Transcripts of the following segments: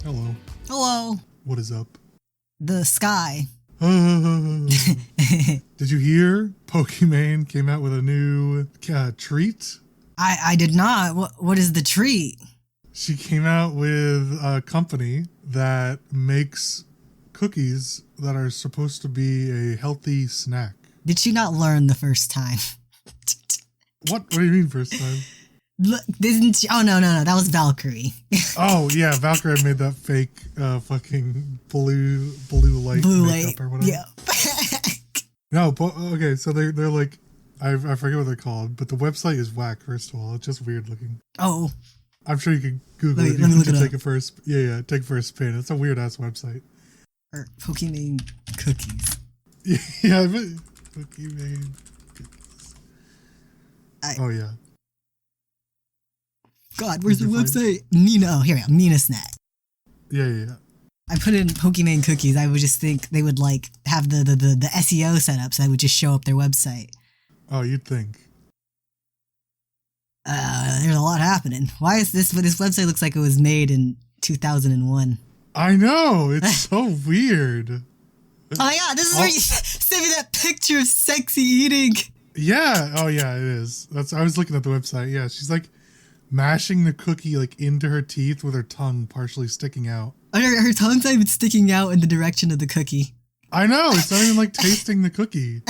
Hello. Hello. What is up? The sky. Did you hear Pokimane came out with a new treat? I did not. What is the treat? She came out with a company that makes cookies that are supposed to be a healthy snack. Did she not learn the first time? What do you mean first time? Look, didn't she? Oh, no. That was Valkyrie. Oh, yeah. Valkyrie made that fake fucking blue light makeup or whatever. Yeah. No, okay, so they're like, I forget what they're called, but the website is whack, first of all. It's just weird looking. Oh. I'm sure you could Google it. Let me look it take up. it first. Yeah, take first spin. It's a weird ass website. Or Pokimane cookies. Yeah, but Pokimane cookies. Oh yeah. God, where's the website? Nina. Oh, here we go. Nina Snack. Yeah. I put in Pokimane cookies. I would just think they would like have the SEO set up, so I would just show up their website. Oh, you'd think. There's a lot happening. Why is this? This website looks like it was made in 2001. I know. It's so weird. Oh my god, this is where you sent me that picture of sexy eating. Yeah. Oh yeah, it is. I was looking at the website. Yeah, she's like mashing the cookie like into her teeth with her tongue partially sticking out. Her tongue's not even sticking out in the direction of the cookie. I know. It's not even like tasting the cookie.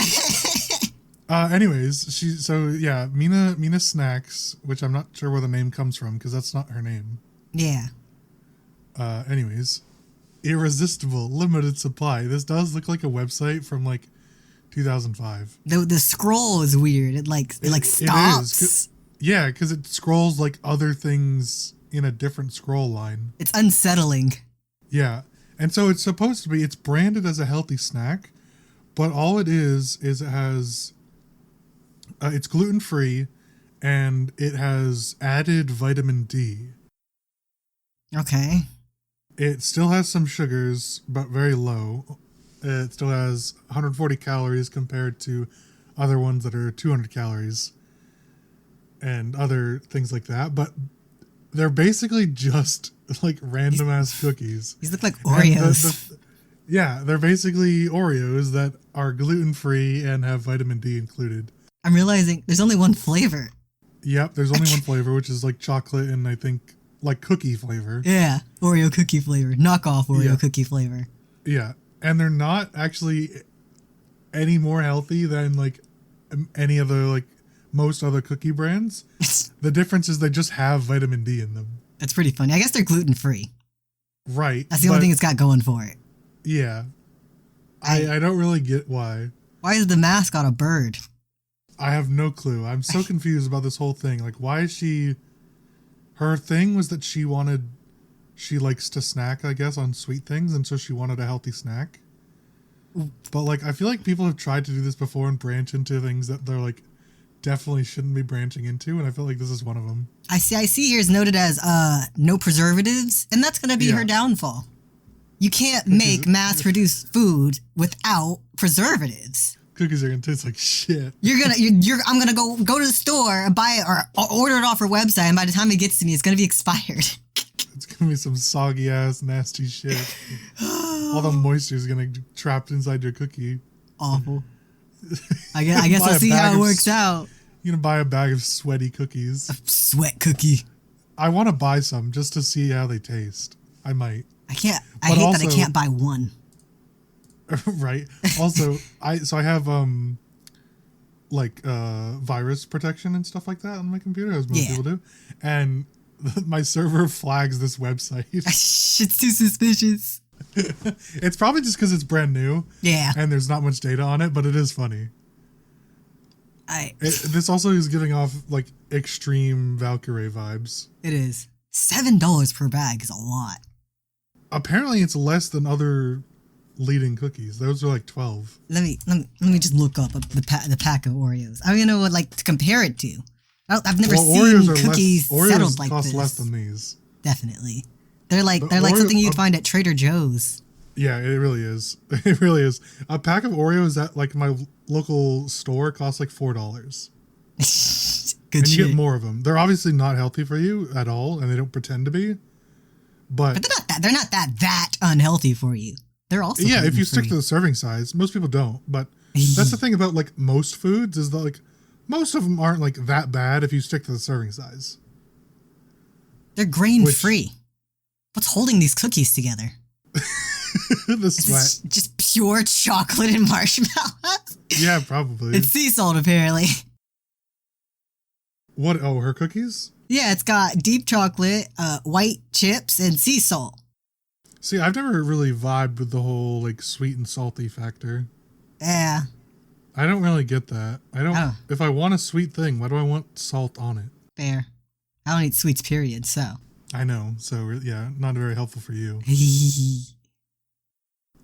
Anyways, Mina Snacks, which I'm not sure where the name comes from because that's not her name. Yeah. Anyways, irresistible, limited supply. This does look like a website from like 2005. The scroll is weird. It stops. It is. Yeah, because it scrolls like other things in a different scroll line. It's unsettling. Yeah, and so it's supposed to be. It's branded as a healthy snack, but all it is it has. It's gluten-free, and it has added vitamin D. Okay. It still has some sugars, but very low. It still has 140 calories compared to other ones that are 200 calories and other things like that. But they're basically just like random-ass cookies. These look like Oreos. Yeah, they're basically Oreos that are gluten-free and have vitamin D included. I'm realizing there's only one flavor. Yep, there's only one flavor, which is like chocolate and I think like cookie flavor. Yeah, Oreo cookie flavor. Knockoff Oreo cookie flavor. Yeah, and they're not actually any more healthy than like any other like most other cookie brands. The difference is they just have vitamin D in them. That's pretty funny. I guess they're gluten-free. Right. That's the only thing it's got going for it. Yeah. I don't really get why. Why is the mascot a bird? I have no clue. I'm so confused about this whole thing. Like, why is she... Her thing was that she likes to snack, I guess, on sweet things, and so she wanted a healthy snack. But, like, I feel like people have tried to do this before and branch into things that they're, like, definitely shouldn't be branching into, and I feel like this is one of them. I see here is noted as, no preservatives, and that's gonna be her downfall. You can't make mass-produced food without preservatives. Cookies are gonna taste like shit. I'm gonna go to the store and buy it or order it off her website, and by the time it gets to me, it's gonna be expired. It's gonna be some soggy ass nasty shit. All the moisture is gonna be trapped inside your cookie. Awful. I guess we'll see how it works out. You're gonna buy a bag of sweaty cookies. A sweat cookie. I want to buy some just to see how they taste. I might. I hate that I can't buy one. Right. Also, I have virus protection and stuff like that on my computer, as most people do, and my server flags this website. It's too suspicious. It's probably just because it's brand new. Yeah. And there's not much data on it, but it is funny. This also is giving off like extreme Valkyrie vibes. It is. $7 per bag is a lot. Apparently, it's less than other leading cookies. Those are like 12. Let me just look up the pack of Oreos. I don't even know what to compare it to. I've never seen cookies settled like this. Oreos cost less than these. Definitely, they're like something you'd find at Trader Joe's. Yeah, it really is. It really is. A pack of Oreos at like my local store costs like $4. Good and shit. You get more of them. They're obviously not healthy for you at all, and they don't pretend to be. But they're not that unhealthy for you. They're also yeah, if you gluten-free. stick to the serving size. Most people don't, but that's the thing about like most foods is that like most of them aren't like that bad if you stick to the serving size. They're grain-free. What's holding these cookies together? The sweat. It's just pure chocolate and marshmallows. Yeah, probably. It's sea salt, apparently. What? Oh, her cookies? Yeah, it's got deep chocolate, white chips, and sea salt. See, I've never really vibed with the whole like sweet and salty factor. Yeah. I don't really get that. I don't. Oh. If I want a sweet thing, why do I want salt on it? Fair. I don't eat sweets, period, so. I know. So yeah, not very helpful for you.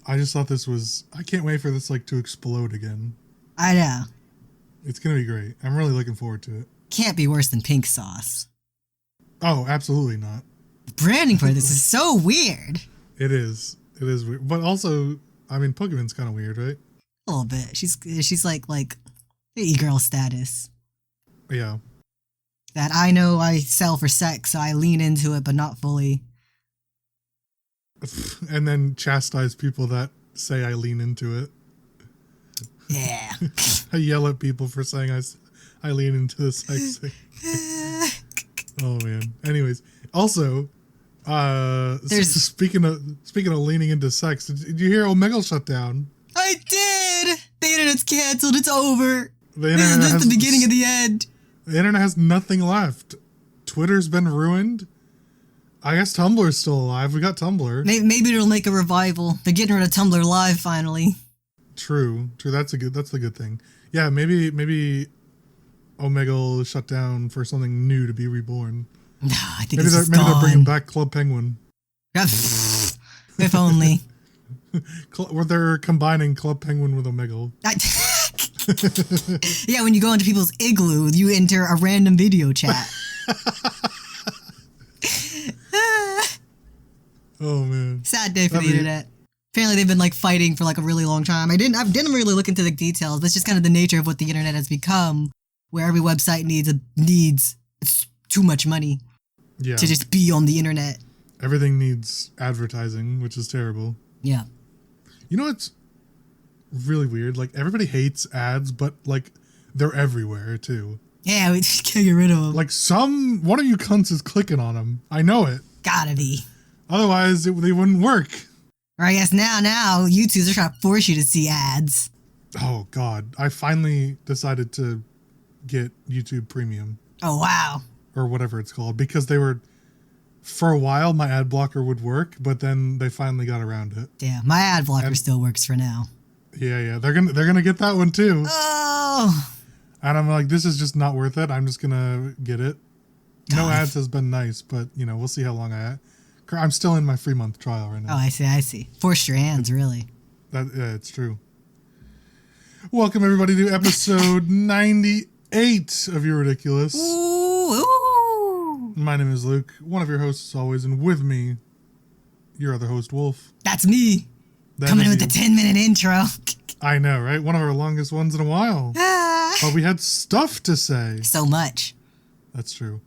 I just thought this was. I can't wait for this like to explode again. I know. It's gonna be great. I'm really looking forward to it. Can't be worse than pink sauce. Oh, absolutely not. Branding for this is so weird. It is. It is weird. But also, I mean, Pokemon's kind of weird, right? A little bit. She's like e-girl status. Yeah. That I know I sell for sex, so I lean into it, but not fully. And then chastise people that say I lean into it. Yeah. I yell at people for saying I lean into the sex thing. Oh man. Anyways, also, speaking of leaning into sex, did you hear Omegle shut down? I did. The internet's canceled. It's over. This is the beginning of the end. The internet has nothing left. Twitter's been ruined. I guess Tumblr's still alive. We got Tumblr. Maybe it'll make a revival. They're getting rid of Tumblr Live finally. True. That's the good thing. Yeah, maybe Omegle shut down for something new to be reborn. No, I think maybe they're bringing back Club Penguin. If only. Where they're combining Club Penguin with Omegle. Yeah, when you go into people's igloo, you enter a random video chat. Oh man. Sad day for the internet. Apparently they've been like fighting for like a really long time. I didn't really look into the details, but it's just kind of the nature of what the internet has become, where every website needs too much money to just be on the internet. Everything needs advertising, which is terrible. Yeah. You know what's really weird? Like everybody hates ads, but like they're everywhere too. Yeah, we just can't get rid of them. Like one of you cunts is clicking on them. I know it. Gotta be. Otherwise, they wouldn't work. Or I guess now YouTubers are trying to force you to see ads. Oh God! I finally decided to get YouTube Premium. Oh wow! Or whatever it's called, because they were, for a while my ad blocker would work, but then they finally got around it. Yeah, my ad blocker still works for now. Yeah, they're gonna get that one too. Oh. And I'm like, this is just not worth it. I'm just gonna get it. No ads has been nice, but we'll see how long I'm still in my 3-month trial right now. Oh, I see. Forced your hands, really. Yeah, it's true. Welcome everybody to episode 98 of You're Ridiculous. Ooh. My name is Luke, one of your hosts as always, and with me, your other host, Wolf. That's me. Coming in with the 10-minute intro. I know, right? One of our longest ones in a while. But we had stuff to say. So much. That's true.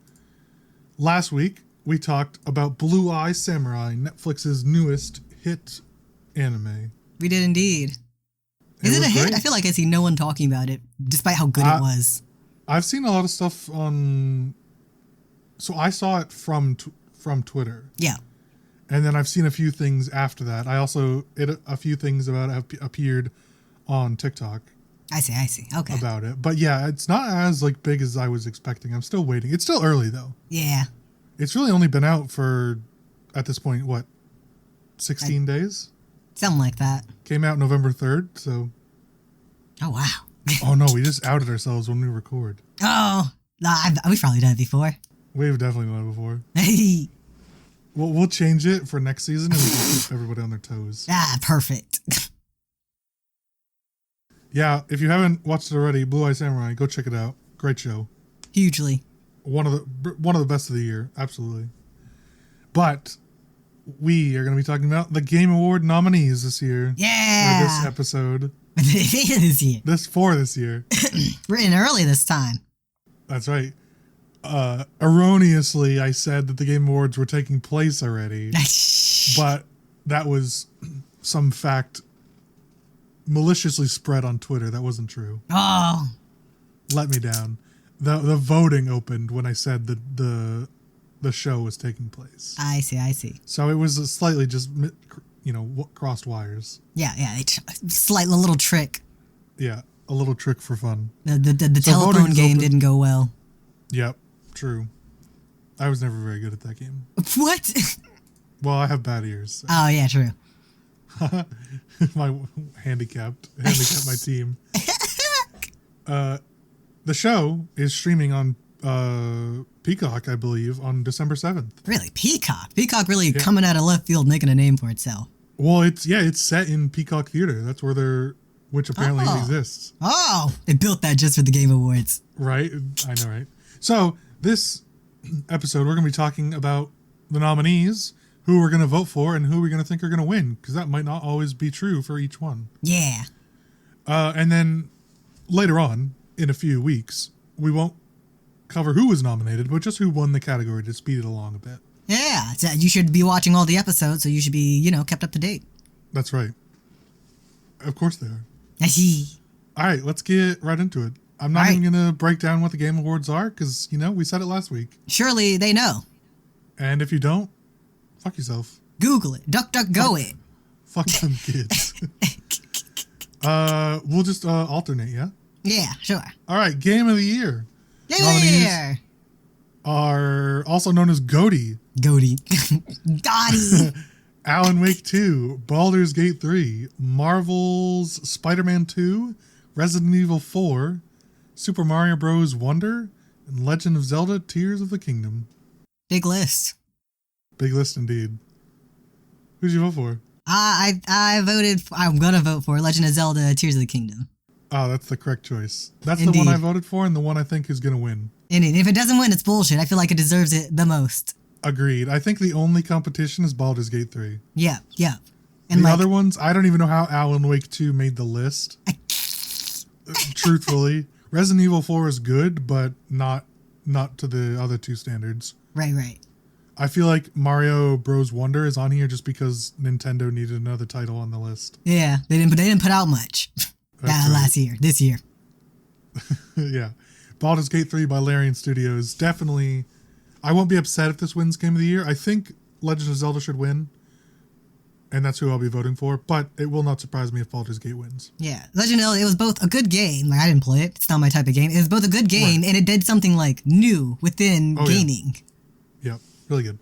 Last week, we talked about Blue Eye Samurai, Netflix's newest hit anime. We did indeed. Is it a hit? Great. I feel like I see no one talking about it, despite how good it was. I've seen a lot of stuff on... So I saw it from Twitter. Yeah. And then I've seen a few things after that. A few things about it appeared on TikTok. I see. Okay. About it. But yeah, it's not as like big as I was expecting. I'm still waiting. It's still early though. Yeah. It's really only been out for, at this point, 16 days? Something like that. Came out November 3rd, so... Oh, wow. Oh, no, we just outed ourselves when we record. Oh, we've probably done it before. We've definitely done it before. Hey. We'll change it for next season and we can keep everybody on their toes. Perfect. Yeah, if you haven't watched it already, Blue Eye Samurai, go check it out. Great show. Hugely. One of the best of the year, absolutely. But we are going to be talking about the Game Award nominees this year. Yeah. For this episode. This year. This year. We're in early this time. That's right. Erroneously, I said that the Game Awards were taking place already, but that was some fact maliciously spread on Twitter. That wasn't true. Oh, Let me down. The voting opened when I said that the show was taking place. I see. So it was a slightly just, crossed wires. Yeah. Slight little trick. Yeah, a little trick for fun. The So telephone voting's game open. didn't go well. Yep, true. I was never very good at that game. What? Well, I have bad ears. So. Oh, yeah, true. My handicapped my team. The show is streaming on Peacock, I believe, on December 7th. Really? Peacock? Peacock really coming out of left field, making a name for itself. Well, it's set in Peacock Theater. That's where which apparently exists. Oh, they built that just for the Game Awards. Right? I know, right? So, this episode, we're going to be talking about the nominees, who we're going to vote for, and who we're going to think are going to win, because that might not always be true for each one. Yeah. And then later on, in a few weeks, we won't cover who was nominated, but just who won the category to speed it along a bit. Yeah, so you should be watching all the episodes, so you should be, kept up to date. That's right. Of course they are. I see. All right, let's get right into it. I'm not even going to break down what the Game Awards are, because, we said it last week. Surely they know. And if you don't, fuck yourself. Google it. Go it. Fuck them kids. We'll just alternate, yeah? Yeah, sure. All right, Game of the Year. Yeah. Are also known as GOTY. Goaty. Alan Wake 2, Baldur's Gate 3, Marvel's Spider-Man 2, Resident Evil 4, Super Mario Bros. Wonder, and Legend of Zelda Tears of the Kingdom. Big list. Big list indeed. Who'd you vote for? I'm gonna vote for Legend of Zelda Tears of the Kingdom. Oh, that's the correct choice. That's Indeed. the one I voted for and the one I think is going to win. And if it doesn't win, it's bullshit. I feel like it deserves it the most. Agreed. I think the only competition is Baldur's Gate 3. Yeah. And the other ones, I don't even know how Alan Wake 2 made the list. Truthfully. Resident Evil 4 is good, but not to the other two standards. Right. I feel like Mario Bros. Wonder is on here just because Nintendo needed another title on the list. Yeah, they didn't put out much. This year. Yeah. Baldur's Gate 3 by Larian Studios. Definitely, I won't be upset if this wins Game of the Year. I think Legend of Zelda should win, and that's who I'll be voting for, but it will not surprise me if Baldur's Gate wins. Yeah, Legend of Zelda, it was both a good game. Like, I didn't play it. It's not my type of game. It was both a good game, and it did something, new within gaming. Yeah. Yep. Really good.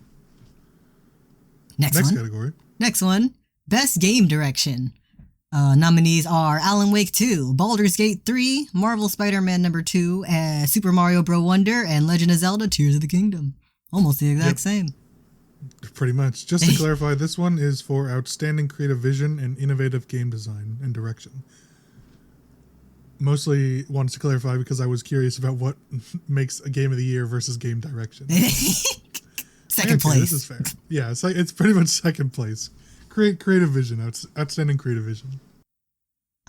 Next category. Next one. Best Game Direction. Nominees are Alan Wake 2, Baldur's Gate 3, Marvel Spider-Man number 2, Super Mario Bros. Wonder, and Legend of Zelda Tears of the Kingdom. Almost the exact same. Pretty much. Just to clarify, this one is for outstanding creative vision and innovative game design and direction. Mostly wanted to clarify because I was curious about what makes a Game of the Year versus game direction. Second place. This is fair. Yeah, it's pretty much second place. Creative vision, outstanding creative vision.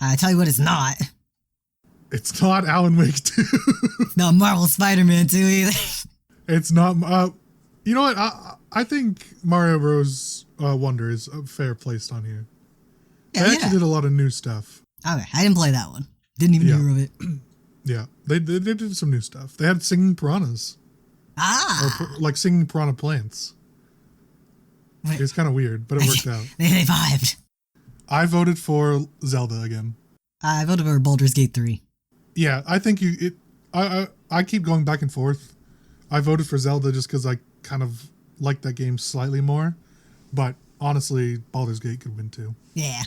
I tell you what, it's not. It's not Alan Wake 2. It's not Marvel Spider-Man 2 either. It's not. You know what? I think Mario Bros. Wonder is fair placed on here. They actually did a lot of new stuff. Okay, I didn't play that one. Didn't even hear of it. Yeah, they did some new stuff. They had singing piranhas. Or singing piranha plants. It's kind of weird, but it worked out. They vibed. I voted for Zelda again. I voted for Baldur's Gate 3. Yeah, I think I keep going back and forth. I voted for Zelda just because I kind of like that game slightly more. But honestly, Baldur's Gate could win too. Yeah.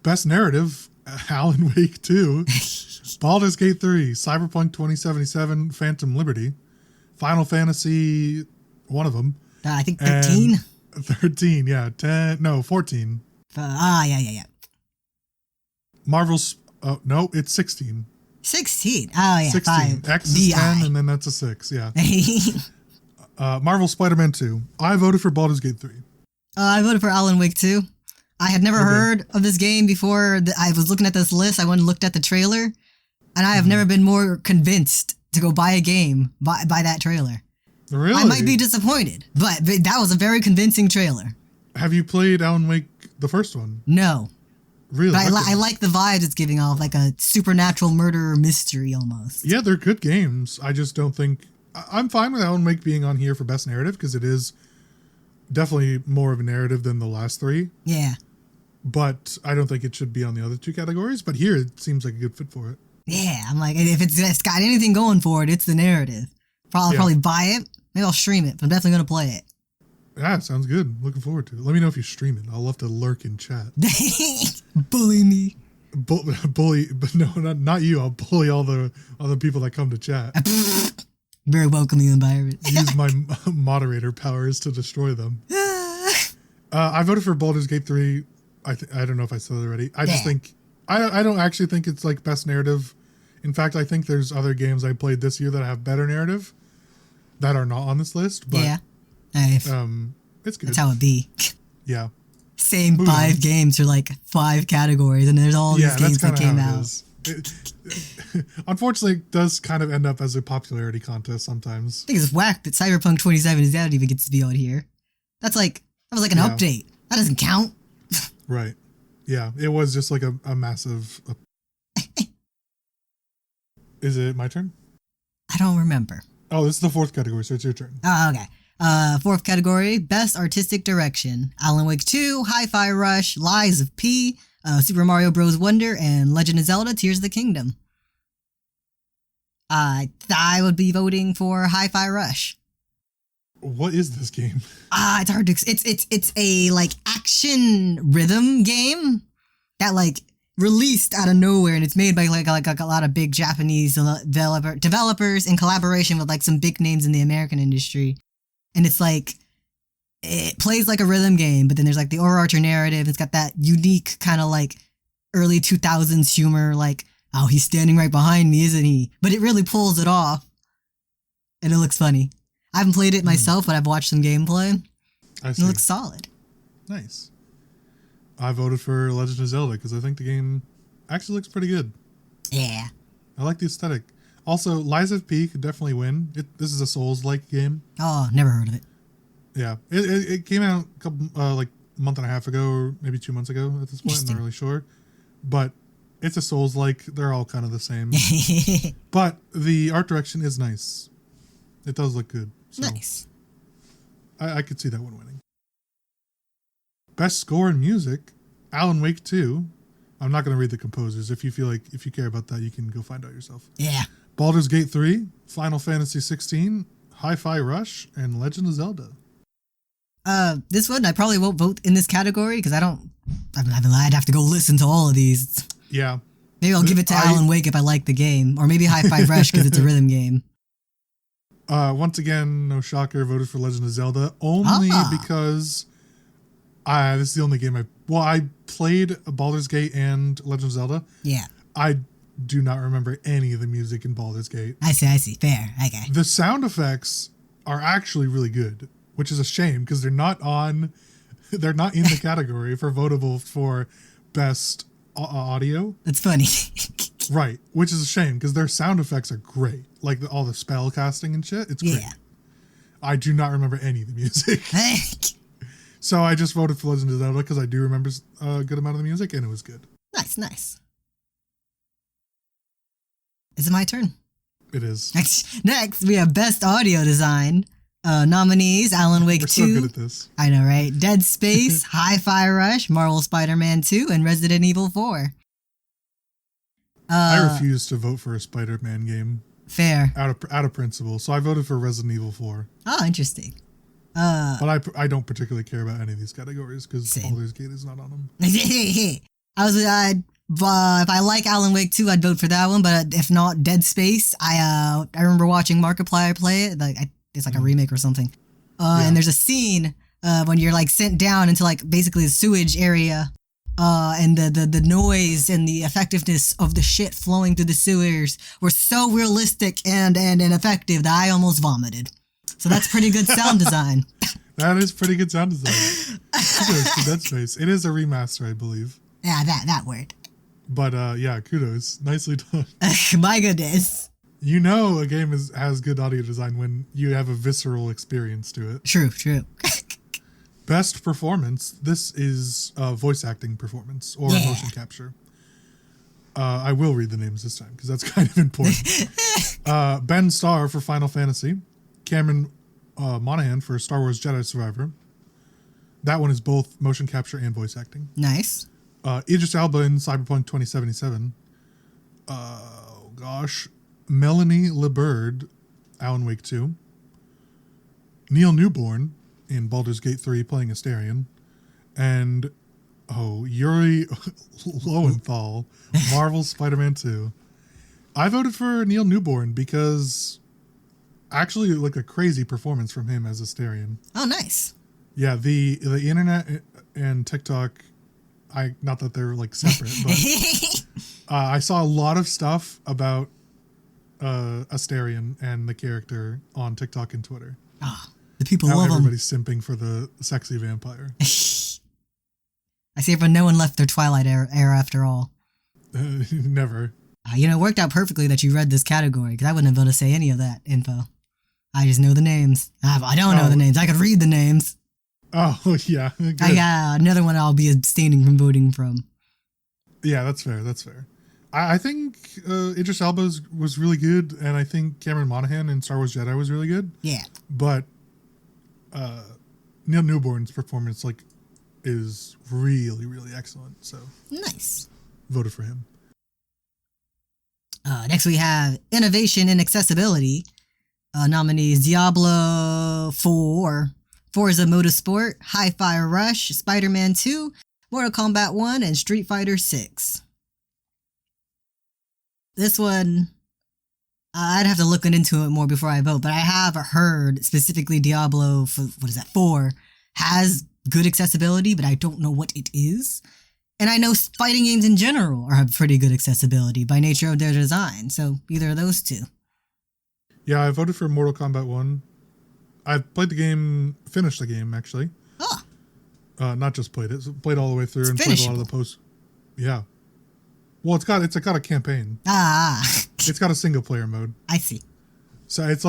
Best Narrative, Alan Wake 2, Baldur's Gate 3, Cyberpunk 2077, Phantom Liberty, Final Fantasy, one of them. I think 13? 13, yeah. 14. Yeah. Marvel's, no, it's 16. 16? Oh, yeah. 16. 5. X is 10, and then that's a 6, yeah. Marvel Spider-Man 2. I voted for Baldur's Gate 3. I voted for Alan Wake 2. I had never heard of this game before I was looking at this list. I went and looked at the trailer, and I have never been more convinced to go buy a game by that trailer. Really? I might be disappointed, but that was a very convincing trailer. Have you played Alan Wake, the first one? No. Really? But I like the vibes it's giving off, like a supernatural murder mystery almost. Yeah, they're good games. I just don't think... I'm fine with Alan Wake being on here for best narrative, because it is definitely more of a narrative than the last three. Yeah. But I don't think it should be on the other two categories. But here, it seems like a good fit for it. Yeah, I'm like, if it's got anything going for it, it's the narrative. Probably buy it. Maybe I'll stream it, but I'm definitely going to play it. Yeah, sounds good. Looking forward to it. Let me know if you stream it. I'll love to lurk in chat. Bully me. Bully, but no, not you. I'll bully all the people that come to chat. Very welcoming environment. Use my moderator powers to destroy them. I voted for Baldur's Gate 3. I don't know if I said it already. I just think I don't actually think it's like best narrative. In fact, I think there's other games I played this year that have better narrative that are not on this list. But yeah. It's good. That's how it be. Yeah. Same 5 games for like 5 categories, and there's all these games that came out. Unfortunately, it does kind of end up as a popularity contest sometimes. I think it's whack that Cyberpunk 2077 even gets to be on here. That was like an update. That doesn't count. Right. Yeah, it was just like a massive... Is it my turn? I don't remember. Oh, this is the 4th category, so it's your turn. Oh, okay. 4th category, Best Artistic Direction. Alan Wake 2, Hi-Fi Rush, Lies of P, Super Mario Bros. Wonder, and Legend of Zelda Tears of the Kingdom. I would be voting for Hi-Fi Rush. What is this game? It's hard to... It's a, like, action rhythm game that, like, released out of nowhere, and it's made by, like a lot of big Japanese developers in collaboration with, like, some big names in the American industry. And it's like, it plays like a rhythm game, but then there's like the overarching narrative. It's got that unique kind of like early 2000s humor, like, oh, he's standing right behind me, isn't he? But it really pulls it off. And it looks funny. I haven't played it myself, but I've watched some gameplay. I see. It looks solid. Nice. I voted for Legend of Zelda because I think the game actually looks pretty good. Yeah. I like the aesthetic. Also, Lies of P could definitely win. This is a Souls-like game. Oh, never heard of it. Yeah. It came out a couple, like a month and a half ago, or maybe 2 months ago at this point. I'm not really sure. But it's a Souls-like. They're all kind of the same. But the art direction is nice. It does look good. So nice. I could see that one winning. Best score in music, Alan Wake 2. I'm not going to read the composers. If you care about that, you can go find out yourself. Yeah. Baldur's Gate 3, Final Fantasy 16, Hi-Fi Rush, and Legend of Zelda. This one I probably won't vote in this category because I'd have to go listen to all of these. Yeah. Maybe I'll give it to Alan Wake if I like the game, or maybe Hi-Fi Rush because it's a rhythm game. Once again, no shocker, voted for Legend of Zelda only because this is the only game I played Baldur's Gate and Legend of Zelda. Yeah. I do not remember any of the music in Baldur's Gate. I see. Fair. Okay. The sound effects are actually really good, which is a shame because they're not in the category for votable for best audio. That's funny. Right, which is a shame because their sound effects are great. Like all the spell casting and shit. It's great. I do not remember any of the music. So I just voted for Legend of Zelda because I do remember a good amount of the music and it was good. Nice. Is it my turn? It is. Next, we have Best Audio Design. Nominees, Alan Wake 2. We're so good at this. I know, right? Dead Space, Hi-Fi Rush, Marvel Spider-Man 2, and Resident Evil 4. I refuse to vote for a Spider-Man game. Fair. Out of principle. So I voted for Resident Evil 4. Oh, interesting. But I don't particularly care about any of these categories because Baldur's Gate is not on them. If I like Alan Wake 2, I'd vote for that one. But if not, Dead Space. I remember watching Markiplier play it. It's like a remake or something. And there's a scene when you're like sent down into like basically the sewage area. And the noise and the effectiveness of the shit flowing through the sewers were so realistic and effective that I almost vomited. So that's pretty good sound design. That is pretty good sound design. Kudos to Dead Space. It is a remaster, I believe. Yeah, that word. But yeah, kudos. Nicely done. My goodness. You know a game has good audio design when you have a visceral experience to it. True. Best performance. This is voice acting performance or motion capture. I will read the names this time because that's kind of important. Ben Starr for Final Fantasy. Cameron Monaghan for Star Wars Jedi Survivor. That one is both motion capture and voice acting. Nice. Idris Elba in Cyberpunk 2077. Melanie LeBird, Alan Wake 2. Neil Newborn in Baldur's Gate 3 playing Astarion. And, Youre Lowenthal, Marvel Spider-Man 2. I voted for Neil Newborn because actually like a crazy performance from him as Astarion. Oh, nice. Yeah, the internet and TikTok, not that they're like separate, but I saw a lot of stuff about Astarion and the character on TikTok and Twitter. The people How love him. everybody's simping for the sexy vampire. I see, but no one left their Twilight era after all. Never. It worked out perfectly that you read this category because I wouldn't have been able to say any of that info. I just know the names. I don't know the names. I could read the names. Oh, yeah. Good. Another one I'll be abstaining from voting from. Yeah, that's fair. I think Idris Elba was really good, and I think Cameron Monaghan in Star Wars Jedi was really good. Yeah. But Neil Newborn's performance is really, really excellent. So nice. Voted for him. Next we have Innovation in Accessibility. Nominees Diablo 4, Forza Motorsport, Hi-Fi Rush, Spider-Man 2, Mortal Kombat 1, and Street Fighter 6. This one, I'd have to look into it more before I vote, but I have heard specifically Diablo 4 has good accessibility, but I don't know what it is. And I know fighting games in general have pretty good accessibility by nature of their design, so either of those two. Yeah, I voted for Mortal Kombat 1. I've played the game, finished the game, actually. Oh. Not just played it, played all the way through It's and played a lot of the posts. Yeah. Well, it's got a campaign. It's got a single player mode. I see. So it's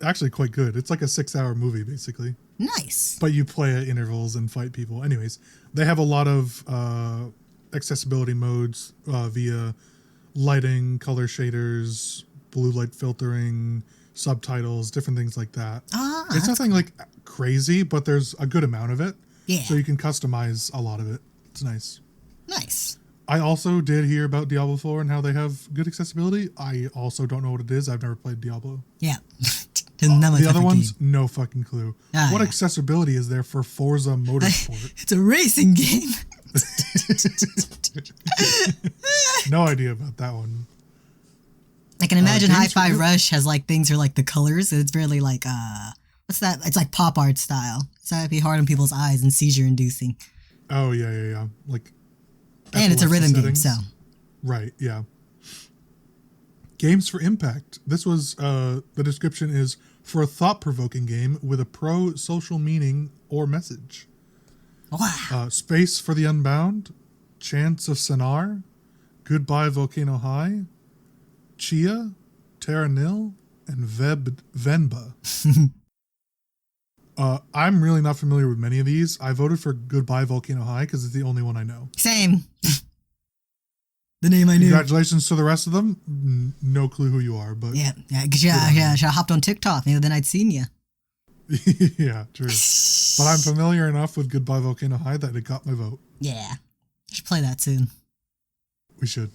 actually quite good. It's like a 6-hour movie, basically. Nice. But you play at intervals and fight people. Anyways, they have a lot of accessibility modes via lighting, color shaders, blue light filtering, subtitles, different things like that. It's nothing like crazy, but there's a good amount of it. Yeah. So you can customize a lot of it. It's nice. Nice. I also did hear about Diablo 4 and how they have good accessibility. I also don't know what it is. I've never played Diablo. Yeah. The other ones, no fucking clue. What yeah. accessibility is there for Forza Motorsport? It's a racing game. No idea about that one. I can imagine Hi-Fi Rush has things for the colors. It's really what's that? It's like pop art style. So that'd be hard on people's eyes and seizure inducing. Oh yeah. And it's a rhythm game, so. Right, yeah. Games for Impact. This was, the description is, for a thought-provoking game with a pro-social meaning or message. Wow. Space for the Unbound, Chance of Sonar, Goodbye Volcano High, Chia, Terra Nil, and Venba. I'm really not familiar with many of these. I voted for Goodbye Volcano High because it's the only one I know. Same. The name I knew. Congratulations to the rest of them. No clue who you are, but... Yeah. Should I hopped on TikTok. Maybe then I'd seen you. Yeah, true. But I'm familiar enough with Goodbye Volcano High that it got my vote. Yeah. I should play that soon. We should.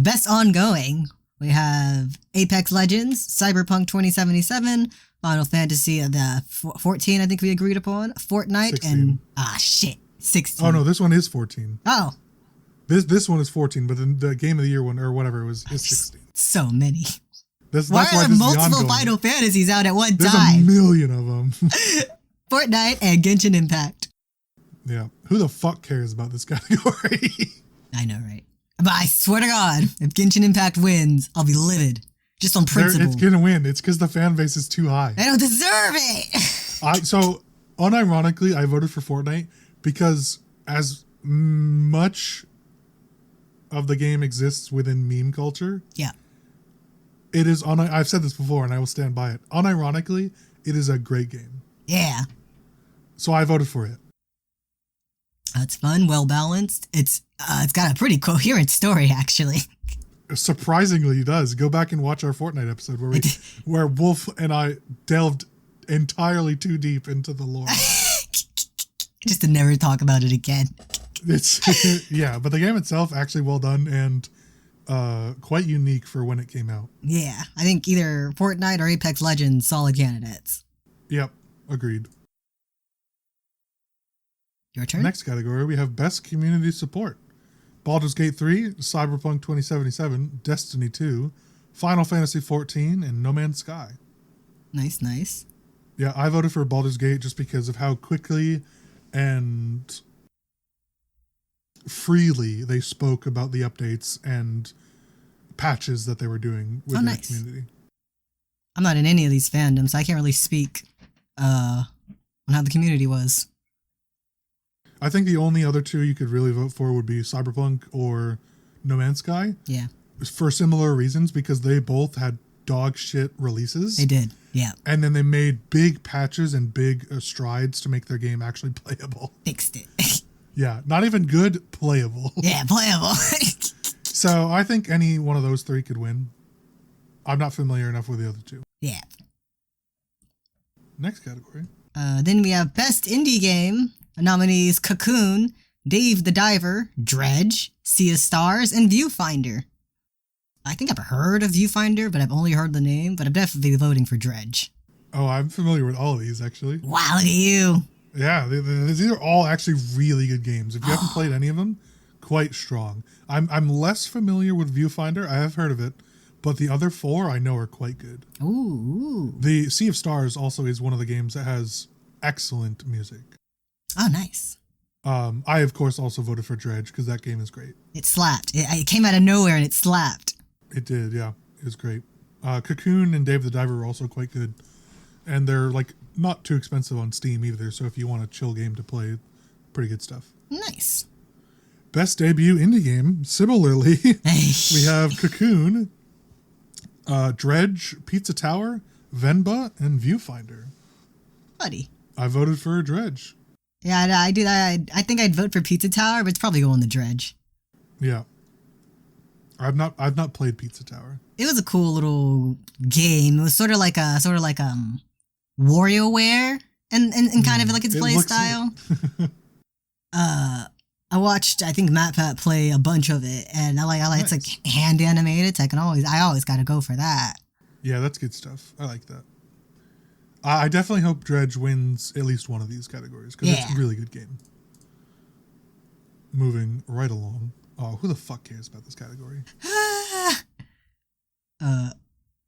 Best ongoing. We have Apex Legends, Cyberpunk 2077, Final Fantasy 14, I think we agreed upon, Fortnite, 16. and 16. Oh no, this one is 14. Oh. This one is 14, but the Game of the Year one or whatever is 16. So many. Why are there multiple Final Fantasies out at one There's time? There's a million of them. Fortnite and Genshin Impact. Yeah. Who the fuck cares about this category? I know, right? But I swear to God, if Genshin Impact wins, I'll be livid. Just on principle. It's gonna win. It's because the fan base is too high. I don't deserve it! So, unironically, I voted for Fortnite because as much of the game exists within meme culture. Yeah. It is I've said this before and I will stand by it. Unironically, it is a great game. Yeah. So I voted for it. It's fun, well balanced. It's got a pretty coherent story, actually. Surprisingly, it does. Go back and watch our Fortnite episode where Wolf and I delved entirely too deep into the lore. Just to never talk about it again. It's yeah, but the game itself actually well done and quite unique for when it came out. Yeah, I think either Fortnite or Apex Legends, solid candidates. Yep, agreed. Your turn? Next category, we have Best Community Support. Baldur's Gate 3, Cyberpunk 2077, Destiny 2, Final Fantasy 14, and No Man's Sky. Nice, nice. Yeah, I voted for Baldur's Gate just because of how quickly and freely they spoke about the updates and patches that they were doing within the community. I'm not in any of these fandoms, so I can't really speak on how the community was. I think the only other two you could really vote for would be Cyberpunk or No Man's Sky. Yeah. For similar reasons, because they both had dog shit releases. They did, yeah. And then they made big patches and big strides to make their game actually playable. Fixed it. Yeah, not even good, playable. Yeah, playable. So I think any one of those three could win. I'm not familiar enough with the other two. Yeah. Next category. Then we have Best Indie Game. Nominees Cocoon, Dave the Diver, Dredge, Sea of Stars, and Viewfinder. I think I've heard of Viewfinder, but I've only heard the name, but I'm definitely voting for Dredge. Oh, I'm familiar with all of these, actually. Wow, look at you. Yeah, these are all actually really good games. If you haven't played any of them, quite strong. I'm less familiar with Viewfinder. I have heard of it, but the other four I know are quite good. Ooh. The Sea of Stars also is one of the games that has excellent music. Oh, nice. I, of course, also voted for Dredge because that game is great. It slapped. It came out of nowhere and it slapped. It did, yeah. It was great. Cocoon and Dave the Diver were also quite good. And they're, like, not too expensive on Steam either, so if you want a chill game to play, pretty good stuff. Nice. Best debut indie game, similarly, we have Cocoon, Dredge, Pizza Tower, Venba, and Viewfinder. Buddy. I voted for Dredge. Yeah, I do that. I think I'd vote for Pizza Tower, but it's probably going to Dredge. Yeah. I've not played Pizza Tower. It was a cool little game. It was sort of like WarioWare and kind of like its play style. I watched, I think MatPat play a bunch of it, and I like nice. It's like hand animated. So I always got to go for that. Yeah, that's good stuff. I like that. I definitely hope Dredge wins at least one of these categories because it's a really good game. Moving right along. Oh, who the fuck cares about this category?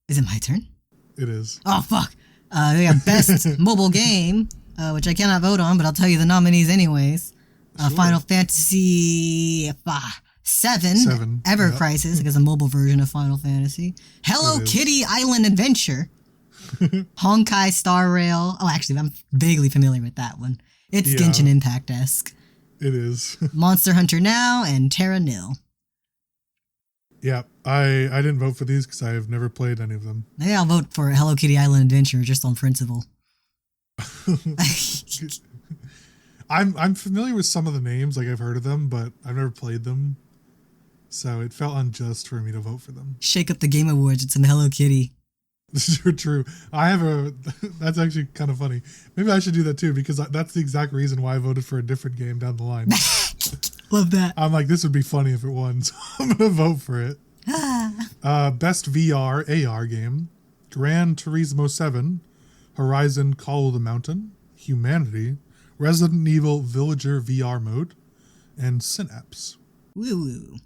Is it my turn? It is. Oh, fuck. We have Best Mobile Game, which I cannot vote on, but I'll tell you the nominees anyways. Sure. Final Fantasy 7, Ever Crisis, because a mobile version of Final Fantasy. Hello Kitty Island Adventure. Honkai Star Rail. Oh, actually, I'm vaguely familiar with that one. It's Genshin Impact-esque. It is. Monster Hunter Now and Terra Nil. Yeah, I didn't vote for these because I have never played any of them. Maybe I'll vote for Hello Kitty Island Adventure just on principle. I'm familiar with some of the names, like I've heard of them, but I've never played them. So it felt unjust for me to vote for them. Shake up the Game Awards with some Hello Kitty. This is true. That's actually kind of funny. Maybe I should do that too, because that's the exact reason why I voted for a different game down the line. Love that. I'm like, this would be funny if it won, so I'm going to vote for it. Best VR AR game, Gran Turismo 7, Horizon Call of the Mountain, Humanity, Resident Evil Villager VR mode, and Synapse. Woo-woo.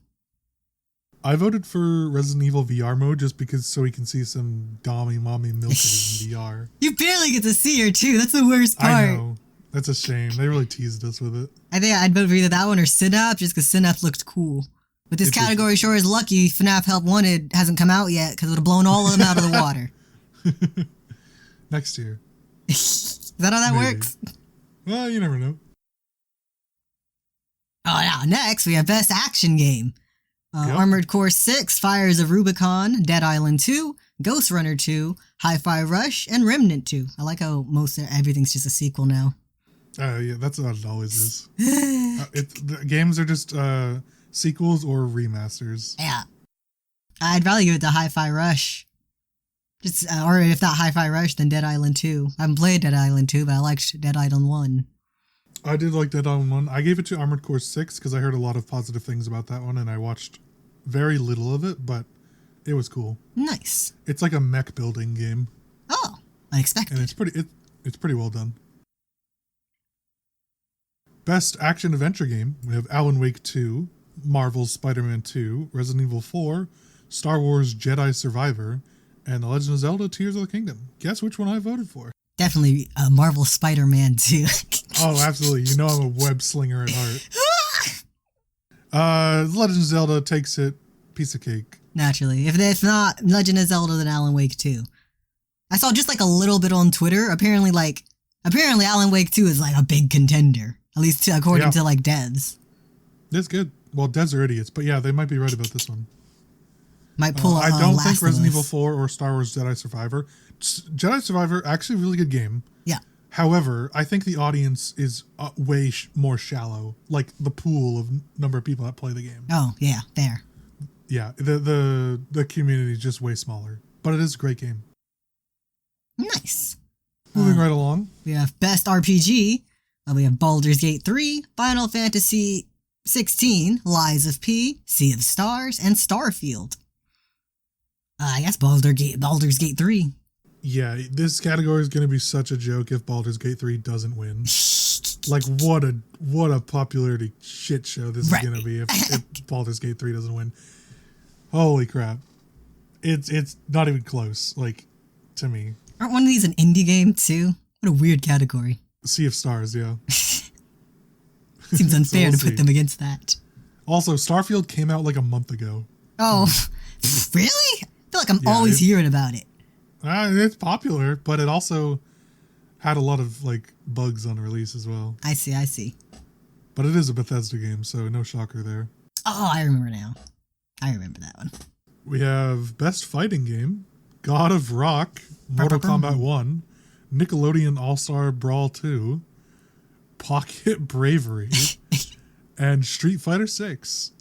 I voted for Resident Evil VR mode just because so we can see some mommy milkers in VR. You barely get to see her too. That's the worst part. I know. That's a shame. They really teased us with it. I think I'd vote for either that one or Synapse just because Synapse looked cool. But this category sure is lucky FNAF Help Wanted hasn't come out yet because it would have blown all of them out of the water. Next year. Is that how that works? Well, you never know. Oh, now next we have Best Action Game. Yep. Armored Core 6, Fires of Rubicon, Dead Island 2, Ghost Runner 2, Hi-Fi Rush, and Remnant 2. I like how everything's just a sequel now. Yeah, that's what it always is. The games are just sequels or remasters. Yeah. I'd rather give it to Hi-Fi Rush. Or if not Hi-Fi Rush, then Dead Island 2. I haven't played Dead Island 2, but I liked Dead Island 1. I did like Dead Island 1. I gave it to Armored Core 6 because I heard a lot of positive things about that one, and I watched very little of it, but it was cool. Nice. It's like a mech building game. Oh, unexpected. And it's pretty well done. Best action adventure game, we have Alan Wake 2, Marvel's Spider-Man 2, Resident Evil 4, Star Wars Jedi Survivor, and The Legend of Zelda Tears of the Kingdom. Guess which one I voted for? Definitely Marvel Spider-Man 2. Oh, absolutely. You know I'm a web slinger at heart. The Legend of Zelda takes it. Piece of cake. Naturally. If not Legend of Zelda, then Alan Wake 2. I saw just like a little bit on Twitter. Apparently Alan Wake 2 is like a big contender. At least according to like devs. It's good. Well, devs are idiots, but yeah, they might be right about this one. Might pull I don't Last think of Resident Us. Evil 4 or Star Wars Jedi Survivor. Jedi Survivor, actually a really good game. Yeah. However, I think the audience is way more shallow. Like the pool of number of people that play the game. Oh, yeah, fair. Yeah, the community is just way smaller. But it is a great game. Nice. Moving right along. We have Best RPG. We have Baldur's Gate 3, Final Fantasy 16, Lies of P, Sea of Stars, and Starfield. I guess Baldur's Gate 3. Yeah, this category is going to be such a joke if Baldur's Gate 3 doesn't win. Like, what a popularity shit show this is going to be if Baldur's Gate 3 doesn't win. Holy crap. It's not even close, like, to me. Aren't one of these an indie game, too? What a weird category. Sea of Stars, yeah. Seems unfair So to put them against that. Also, Starfield came out like a month ago. Oh, really? I feel like I'm always hearing about it. It's popular, but it also had a lot of like bugs on release as well. I see. But it is a Bethesda game, so no shocker there. Oh, I remember now. I remember that one. We have Best Fighting Game, God of Rock, Mortal Kombat 1, Nickelodeon All-Star Brawl 2, Pocket Bravery, and Street Fighter 6.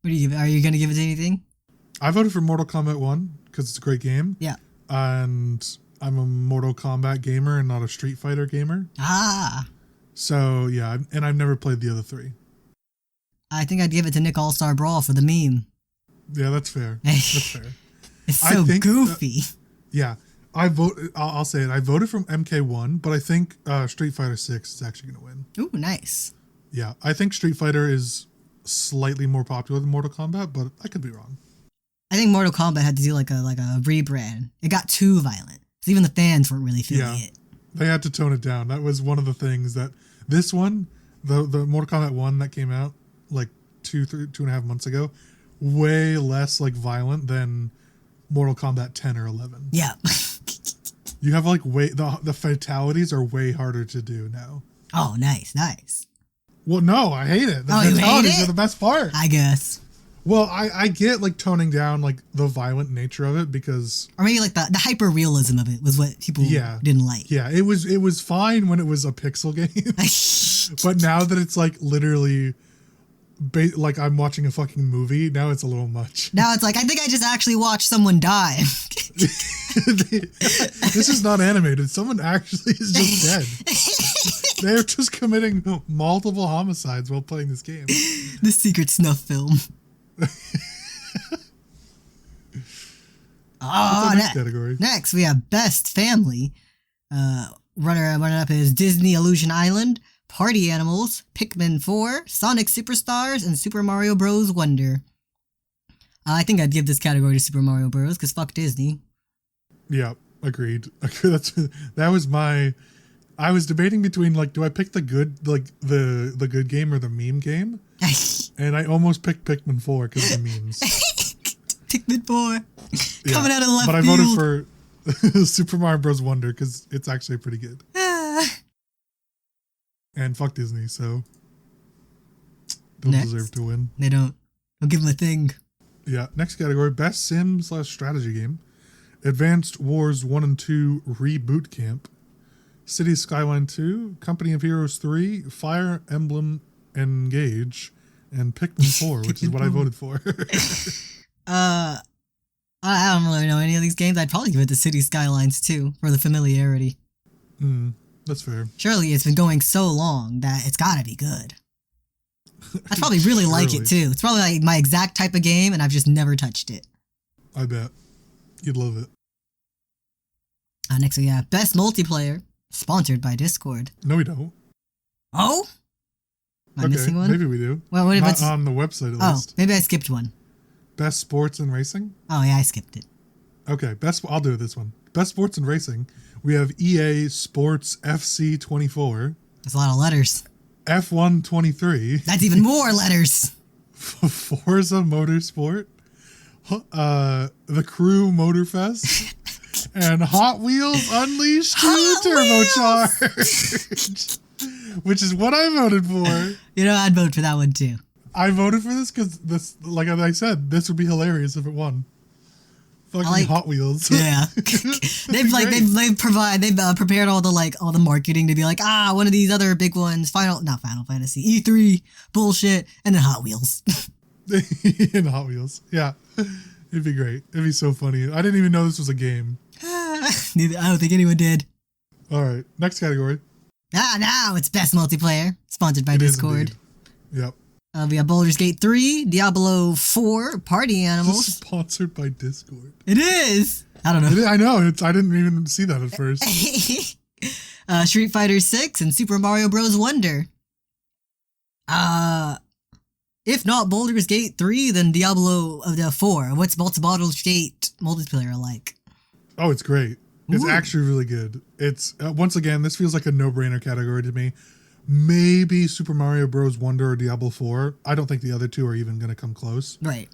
What do you give? Are you going to give it anything? I voted for Mortal Kombat 1 because it's a great game. Yeah. And I'm a Mortal Kombat gamer and not a Street Fighter gamer. Ah. So, yeah, and I've never played the other three. I think I'd give it to Nick All-Star Brawl for the meme. Yeah, that's fair. That's fair. It's so goofy. Yeah. I'll say it. I voted from MK1, but I think Street Fighter 6 is actually going to win. Ooh, nice. Yeah, I think Street Fighter is slightly more popular than Mortal Kombat, but I could be wrong. I think Mortal Kombat had to do like a rebrand. It got too violent. So even the fans weren't really feeling it. They had to tone it down. That was one of the things that this one, the Mortal Kombat 1 that came out like 2.5 months ago, way less like violent than Mortal Kombat 10 or 11. Yeah. You have like the fatalities are way harder to do now. Oh, nice. Well, no, I hate it. The you hate fatalities it? are the best part. I guess. Well, I get like toning down like the violent nature of it because, or maybe like the hyper realism of it was what people didn't like. Yeah, it was fine when it was a pixel game, but now that it's like literally, like I'm watching a fucking movie, now it's a little much. Now it's like I think I just actually watched someone die. This is not animated. Someone actually is just dead. They're just committing multiple homicides while playing this game. The secret snuff film. Next category. Next, we have Best Family. Runner up is Disney Illusion Island, Party Animals, Pikmin 4, Sonic Superstars, and Super Mario Bros. Wonder. I think I'd give this category to Super Mario Bros. Because fuck Disney. Yeah, agreed. That was my. I was debating between like, do I pick the good, like the good game or the meme game? And I almost picked Pikmin 4 because of the memes. Pikmin 4. Coming out of left field. But I voted for Super Mario Bros. Wonder because it's actually pretty good. And fuck Disney, so don't Next. deserve to win. They don't. Don't give them a thing. Yeah, next category, best sim/strategy game. Advanced Wars 1 and 2 Reboot Camp. Cities Skyline 2, Company of Heroes 3, Fire Emblem Engage, and Pikmin 4, which is what I voted for. I don't really know any of these games. I'd probably give it to City Skylines too, for the familiarity. That's fair. Surely it's been going so long that it's gotta be good. I'd probably really like it too. It's probably like my exact type of game, and I've just never touched it. I bet. You'd love it. Next we have Best Multiplayer, sponsored by Discord. No, we don't. Oh? Am I missing one? Maybe we do. Well, what if Not it's on the website at least. Maybe I skipped one. Best Sports and Racing? Oh yeah, I skipped it. Okay, I'll do this one. Best Sports and Racing. We have EA Sports FC 24. That's a lot of letters. F1 23. That's even more letters. Forza Motorsport. The Crew Motorfest. And Hot Wheels Unleashed 2 Turbocharged. Which is what I voted for. You know, I'd vote for that one too. I voted for this because this, like I said, this would be hilarious if it won. Fucking Hot Wheels. Yeah. they've prepared all the marketing to be like, one of these other big ones, Final Fantasy, E3, bullshit, and then Hot Wheels. In Hot Wheels. Yeah. It'd be great. It'd be so funny. I didn't even know this was a game. I don't think anyone did. All right. Next category. Now it's Best Multiplayer, sponsored by Discord. Yep. We have Baldur's Gate 3, Diablo 4, Party Animals. This is sponsored by Discord. It is. I don't know. I know. I didn't even see that at first. Street Fighter 6 and Super Mario Bros. Wonder. If not Baldur's Gate 3, then Diablo 4. What's Baldur's Gate multiplayer like? Oh, it's great. It's Ooh. actually really good. It's once again, this feels like a no-brainer category to me. Maybe Super Mario Bros. Wonder or Diablo 4. I don't think the other two are even going to come close. Right.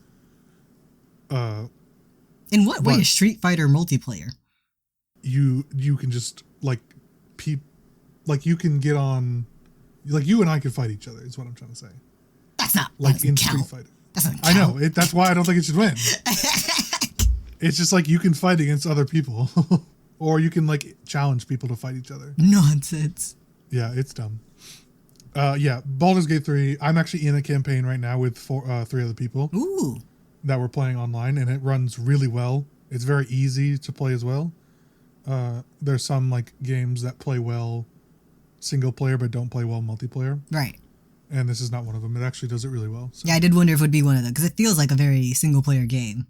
In what way is Street Fighter multiplayer? You can just you can get on, like you and I could fight each other. Is what I'm trying to say. That's not like in count. Street Fighter. That's not I know. That's why I don't think it should win. It's just like you can fight against other people, or you can like challenge people to fight each other. Nonsense. Yeah, it's dumb. Baldur's Gate 3. I'm actually in a campaign right now with 3 other people. Ooh. That we're playing online, and it runs really well. It's very easy to play as well. There's some like games that play well single player but don't play well multiplayer. Right. And this is not one of them. It actually does it really well. So. Yeah, I did wonder if it would be one of them because it feels like a very single player game.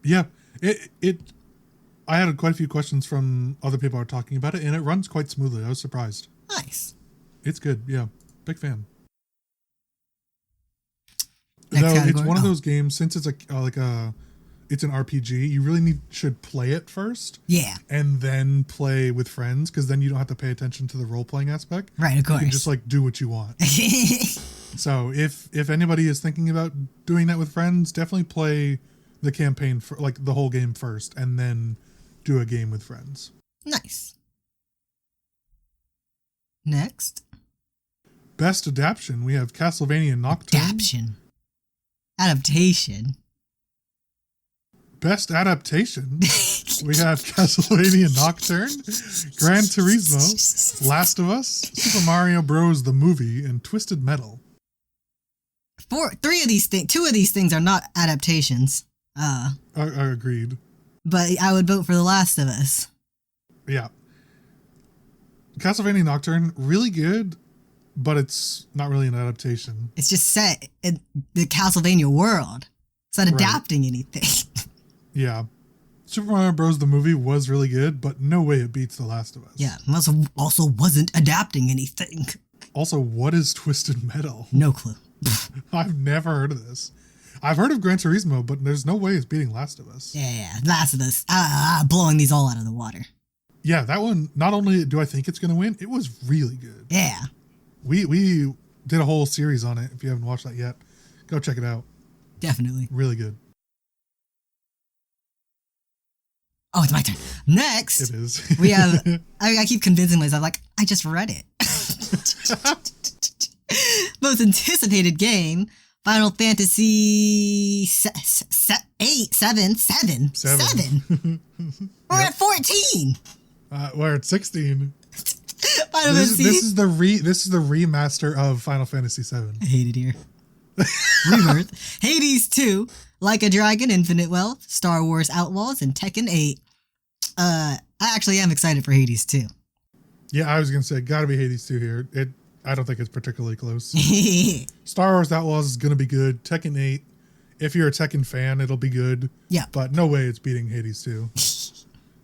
Yeah, I had quite a few questions from other people who are talking about it, and it runs quite smoothly. I was surprised. Nice. It's good. Yeah, big fan. Next Though category? it's one of those games, since it's it's an RPG, you really should play it first. Yeah. And then play with friends, because then you don't have to pay attention to the role playing aspect. Right, of course. You can just like do what you want. So if anybody is thinking about doing that with friends, definitely play the campaign for like the whole game first, and then do a game with friends. Nice. Next. Best adaptation, we have Castlevania Nocturne. Adaptation. Best adaptation, we have Castlevania Nocturne, Gran Turismo, Last of Us, Super Mario Bros. The Movie, and Twisted Metal. Two of these things are not adaptations. I agreed. But I would vote for The Last of Us. Yeah. Castlevania Nocturne, really good, but it's not really an adaptation. It's just set in the Castlevania world. It's not adapting anything. Yeah. Super Mario Bros. The Movie was really good, but no way it beats The Last of Us. Yeah, also wasn't adapting anything. Also, what is Twisted Metal? No clue. I've never heard of this. I've heard of Gran Turismo, but there's no way it's beating Last of Us. Yeah, Last of Us. Blowing these all out of the water. Yeah, that one, not only do I think it's going to win, it was really good. Yeah. We did a whole series on it. If you haven't watched that yet, go check it out. Definitely. Really good. Oh, it's my turn. Next, It is. we have... I keep convincing myself, like, I just read it. most anticipated game, Final Fantasy 7. We're at 14. We're at 16. Final Fantasy. This is the remaster of Final Fantasy 7. I hate it here. Rebirth. Hades 2, Like a Dragon, Infinite Wealth, Star Wars Outlaws, and Tekken 8. I actually am excited for Hades 2. Yeah, I was gonna say, gotta be Hades 2 here. I don't think it's particularly close. Star Wars Outlaws is gonna be good. Tekken 8, if you're a Tekken fan, it'll be good. Yeah. But no way it's beating Hades 2.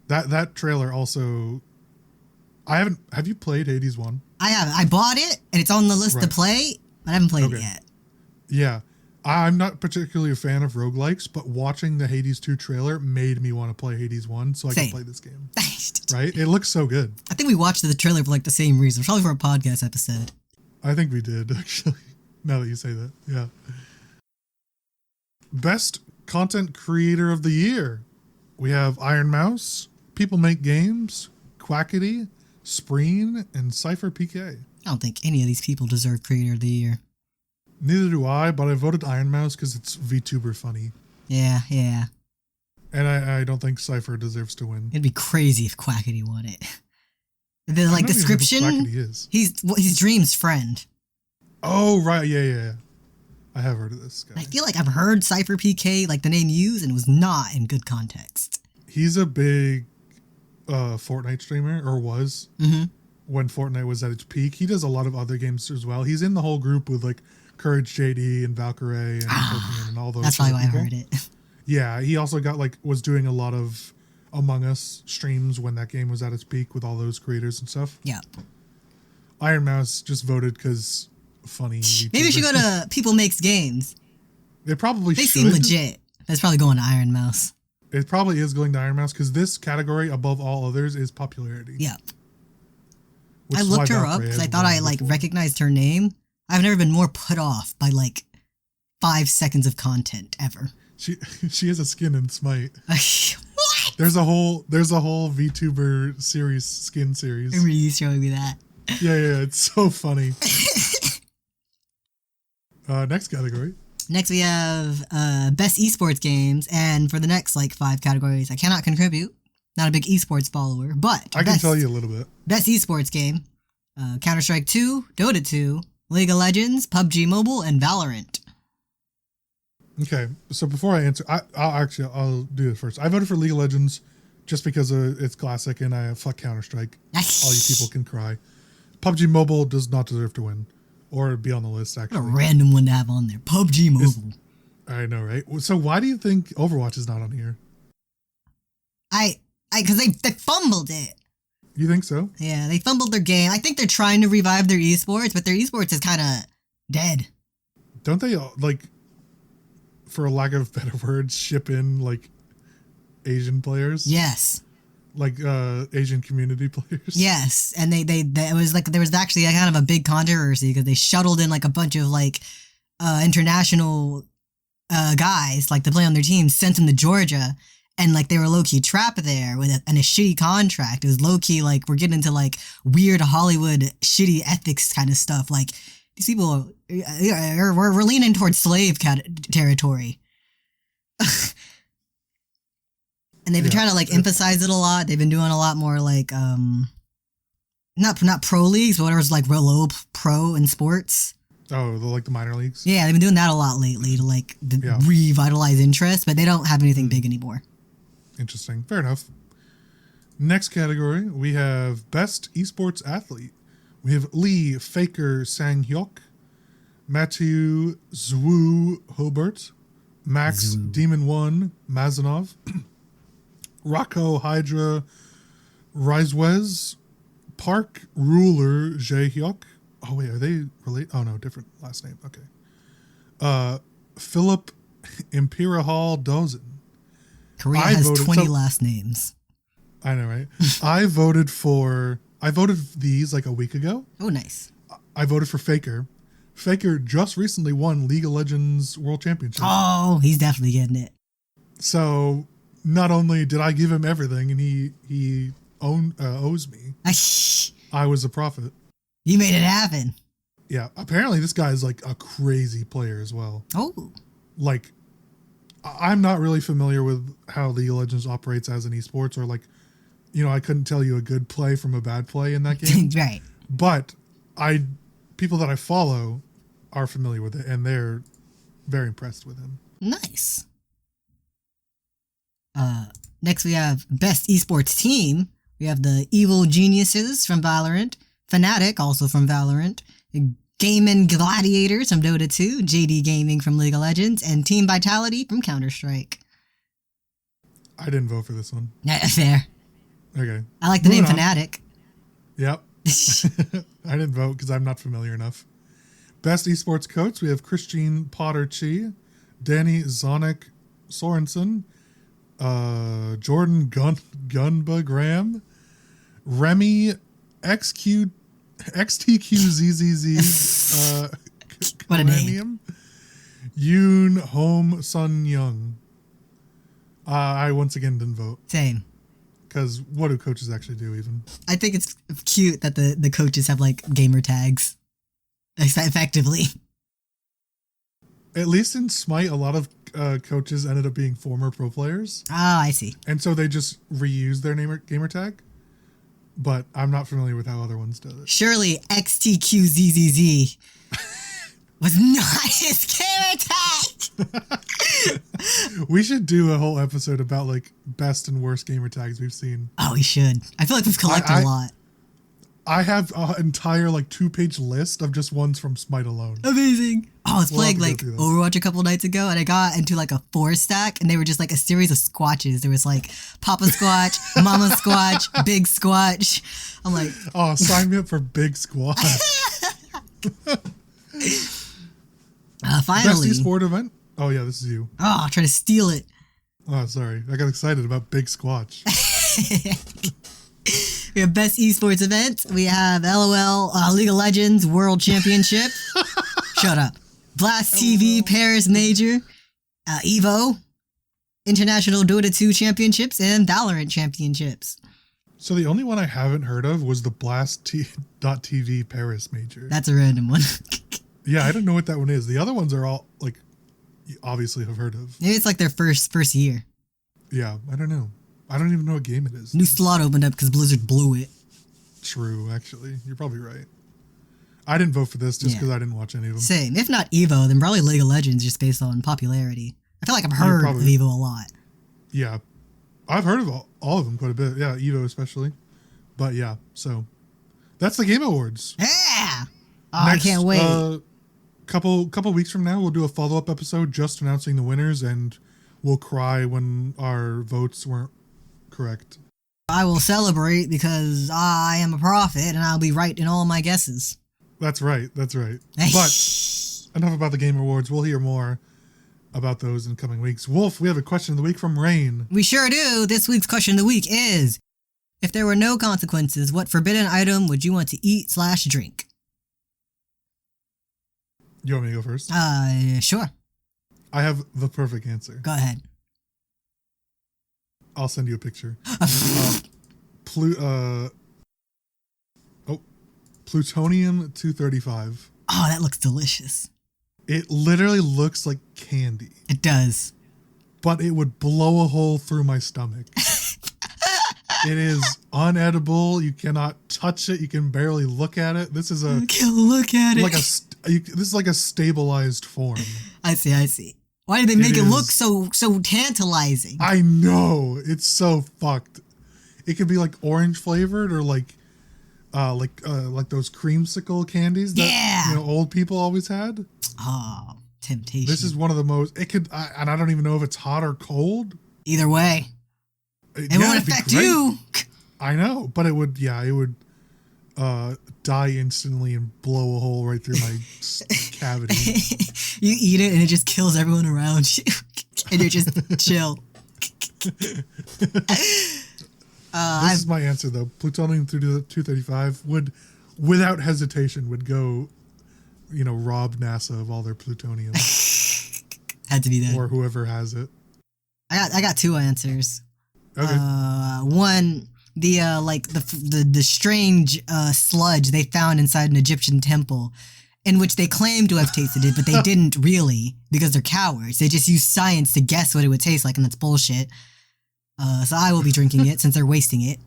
That trailer also... Have you played Hades 1? I have. I bought it, and it's on the list to play, but I haven't played it yet. Yeah. I'm not particularly a fan of roguelikes, but watching the Hades 2 trailer made me want to play Hades 1 so I can play this game. Right? It looks so good. I think we watched the trailer for like the same reason, probably for a podcast episode. I think we did, actually, now that you say that. Yeah. Best Content Creator of the Year. We have Iron Mouse, People Make Games, Quackity, Spreen, and Cypher PK. I don't think any of these people deserve Creator of the Year. Neither do I, but I voted Iron Mouse because it's VTuber funny. Yeah. And I don't think Cypher deserves to win. It'd be crazy if Quackity won it. The like description, he's Dream's friend. Oh, right, yeah. I have heard of this guy. I feel like I've heard Cypher PK, like the name used, and it was not in good context. He's a big Fortnite streamer, or was, when Fortnite was at its peak. He does a lot of other games as well. He's in the whole group with like Courage JD and Valkyrie and Pokemon and all those. That's probably why I heard it. Yeah, he also was doing a lot of Among Us streams when that game was at its peak with all those creators and stuff. Yeah. Iron Mouse just voted because funny. Maybe we should go to People Makes Games. They probably should. They seem legit. That's probably going to Iron Mouse. It probably is going to Iron Mouse because this category, above all others, is popularity. Yeah. I looked her up because I thought I recognized her name. I've never been more put off by 5 seconds of content ever. She has a skin in Smite. What? There's a whole VTuber skin series. I remember you showing me that. Yeah, it's so funny. Next category. Next we have best esports games, and for the next 5 categories, I cannot contribute. Not a big esports follower, but I can tell you a little bit. Best esports game: Counter-Strike 2, Dota 2, League of Legends, PUBG Mobile, and Valorant. Okay, so before I answer, I'll do it first. I voted for League of Legends just because it's classic, and I fuck Counter-Strike. All you people can cry. PUBG Mobile does not deserve to win or be on the list. Actually, what a random one to have on there. PUBG Mobile. I know, right? So why do you think Overwatch is not on here? Because they fumbled it. You think so? Yeah, they fumbled their game. I think they're trying to revive their esports, but their esports is kind of dead. Don't they, for a lack of better words, ship in, Asian players? Yes. Asian community players? Yes, and it was there was actually kind of a big controversy because they shuttled in a bunch of international guys to play on their team, sent them to Georgia. And they were low-key trapped there with a shitty contract. It was low-key we're getting into weird Hollywood shitty ethics kind of stuff. These people we're leaning towards slave territory. And they've been trying to emphasize it a lot. They've been doing a lot more not pro leagues, but whatever's low pro in sports. Oh, the minor leagues? Yeah, they've been doing that a lot lately to revitalize interest, but they don't have anything big anymore. Interesting. Fair enough. Next category, we have Best Esports Athlete. We have Lee Faker Sang-hyuk, Matthew Zwu Hobart, Max Demon 1 Mazanov, Rocco Hydra Rizwez, Park Ruler Jae-hyuk. Oh, wait, are they related? Oh, no, different last name. Okay. Philip Imperial Dozen. Korea has 20 last names. I know, right? I voted these a week ago. Oh, nice. I voted for Faker. Faker just recently won League of Legends World Championship. Oh, he's definitely getting it. So not only did I give him everything, and he owes me. I was a prophet. You made it happen. Yeah, apparently this guy is like a crazy player as well. Oh. Like, I'm not really familiar with how League of Legends operates as an esports, or like, I couldn't tell you a good play from a bad play in that game. Right. But people that I follow are familiar with it, and they're very impressed with him. Nice. Next we have Best Esports Team. We have the Evil Geniuses from Valorant, Fnatic, also from Valorant, Game Gladiators from Dota 2, JD Gaming from League of Legends, and Team Vitality from Counter-Strike. I didn't vote for this one. Fair. Okay. I like the name Fnatic. Yep. I didn't vote because I'm not familiar enough. Best Esports Coach, we have Christine Potter-Chi, Danny Zonic Sorensen, Jordan Gunba Graham, Remy XTQZZZ, what a name. Yoon Home Sun Young. I once again didn't vote. Same. Because what do coaches actually do even? I think it's cute that the coaches have like gamer tags. Effectively. At least in Smite, a lot of coaches ended up being former pro players. Oh, I see. And so they just reuse their gamer tag. But I'm not familiar with how other ones do it. Surely XTQZZZ was not his gamer tag. We should do a whole episode about like best and worst gamer tags we've seen. Oh, we should. I feel like we've collected a lot. I have an entire like 2-page list of just ones from Smite alone. Amazing. I was playing like Overwatch a couple nights ago, and I got into like a 4-stack, and they were just like a series of squatches. There was like Papa Squatch, Mama Squatch, Big Squatch. I'm like, oh, sign me up for Big Squatch. Finally. Best esport event? Oh yeah, this is you. Oh, I'll try to steal it. Oh, sorry. I got excited about Big Squatch. We have Best Esports Event. We have LOL League of Legends World Championship. Shut up. Blast TV Paris Major. Evo. International Dota 2 Championships and Valorant Championships. So the only one I haven't heard of was the Blast.TV Paris Major. That's a random one. Yeah, I don't know what that one is. The other ones are all, like, you obviously have heard of. Maybe it's like their first year. Yeah, I don't know. I don't even know what game it is. New slot opened up because Blizzard blew it. True, actually. You're probably right. I didn't vote for this just because I didn't watch any of them. Same. If not Evo, then probably League of Legends just based on popularity. I feel like I've heard of Evo a lot. Yeah. I've heard of all of them quite a bit. Yeah, Evo especially. But yeah, so that's the Game Awards. Yeah! Oh, next, I can't wait. Couple weeks from now, we'll do a follow-up episode just announcing the winners, and we'll cry when our votes weren't correct. I will celebrate because I am a prophet and I'll be right in all my guesses. That's right. But enough about the Game Awards. We'll hear more about those in coming weeks. Wolf, we have a question of the week from Rain. We sure do. This week's question of the week is, if there were no consequences, what forbidden item would you want to eat/drink? You want me to go first? Sure. I have the perfect answer. Go ahead. I'll send you a picture. Plutonium-235. Oh, that looks delicious. It literally looks like candy. It does. But it would blow a hole through my stomach. It is unedible. You cannot touch it. You can barely look at it. This is you can look at it. This is like a stabilized form. I see. Why did they make it look so tantalizing? I know. It's so fucked. It could be like orange flavored or like those creamsicle candies that old people always had. Oh, temptation. This is one of the most. It could, and I don't even know if it's hot or cold. Either way, it won't affect you. I know, but it would. Yeah, it would die instantly and blow a hole right through my cavity. You eat it and it just kills everyone around you, and you're just chill. This is my answer though. Plutonium-235 would, without hesitation, would go, rob NASA of all their plutonium. Had to be that. Or whoever has it. I got two answers. Okay. One, the strange sludge they found inside an Egyptian temple, in which they claim to have tasted it, but they didn't really because they're cowards. They just use science to guess what it would taste like, and that's bullshit. So I will be drinking it since they're wasting it.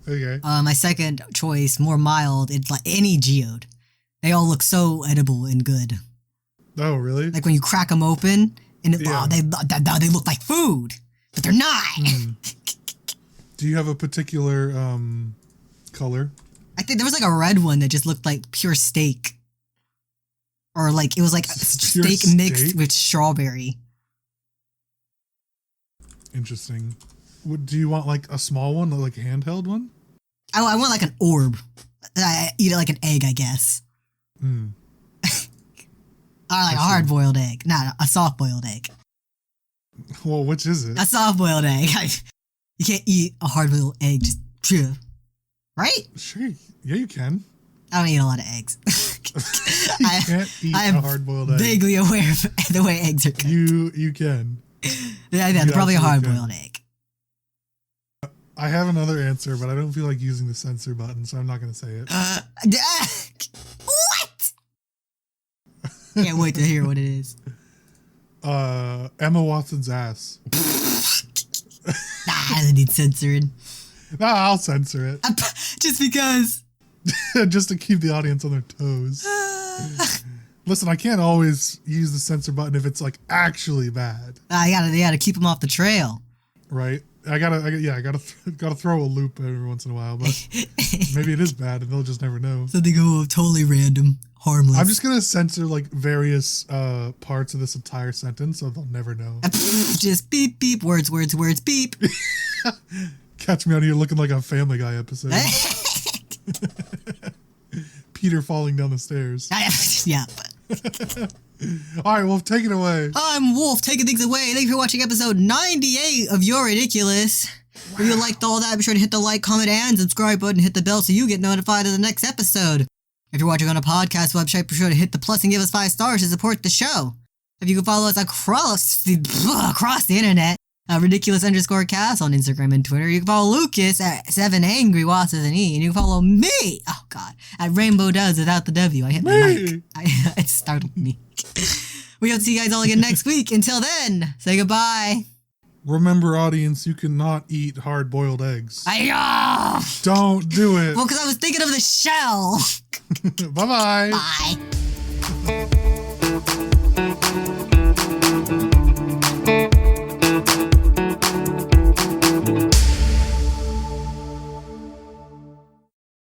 Okay. My second choice, more mild, it's like any geode. They all look so edible and good. Oh, really? Like when you crack them open, and Yeah. they look like food, but they're not. Do you have a particular color? I think there was like a red one that just looked like pure steak. Or like, it was like Pure steak mixed steak? with strawberry. Interesting. Do you want like a small one, like a handheld one? I want like an orb. I eat it like an egg, I guess. Hmm. Or like a hard-boiled egg. Not a soft-boiled egg. Well, which is it? A soft-boiled egg. You can't eat a hard-boiled egg just pure. Right? Sure. Yeah, you can. I don't eat a lot of eggs. You can't eat I a am hard-boiled egg. vaguely aware of the way eggs are cooked. You can. Yeah, you probably a absolutely hard-boiled can. egg. I have another answer, but I don't feel like using the censor button, so I'm not going to say it. What? Can't wait to hear what it is. Emma Watson's ass. Nah, I don't need censoring. Nah, I'll censor it. Just because. Just to keep the audience on their toes. Listen, I can't always use the censor button if it's like actually bad, I gotta keep them off the trail. right? I gotta throw a loop every once in a while, but maybe it is bad and they'll just never know. Something totally random, harmless. I'm just gonna censor like various parts of this entire sentence so they'll never know. Just beep beep, words, beep. Catch me out here looking like a Family Guy episode. Peter falling down the stairs. Yeah. All right, Wolf, take it away. I'm Wolf, taking things away. Thank you for watching episode 98 of You're Ridiculous. If you liked all that, be sure to hit the like, comment, and subscribe button. Hit the bell so you get notified of the next episode. If you're watching on a podcast website, be sure to hit the plus and give us 5 stars to support the show. If you can follow us across the internet, ridiculous_cast on Instagram and Twitter. You can follow Lucas at 7angry with an E, and you can follow me, at Rainbow Does without the W. I hit the mic. It startled me. We hope to see you guys all again next week. Until then, say goodbye. Remember, audience, you cannot eat hard-boiled eggs. Ayo! Don't do it. Well, because I was thinking of the shell. Bye-bye. Bye.